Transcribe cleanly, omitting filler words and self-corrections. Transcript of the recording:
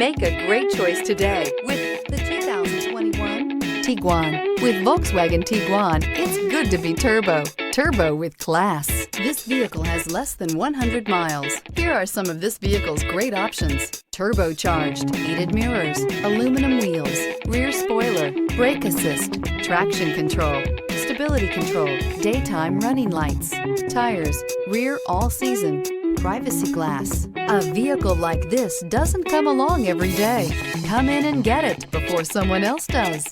Make a great choice today with the 2021 Tiguan. With Volkswagen Tiguan, it's good to be turbo. Turbo with class. This vehicle has less than 100 miles. Here are some of this vehicle's great options: turbocharged, heated mirrors, aluminum wheels, rear spoiler, brake assist, traction control, stability control, daytime running lights, tires, rear all-season, privacy glass. A vehicle like this doesn't come along every day. Come in and get it before someone else does.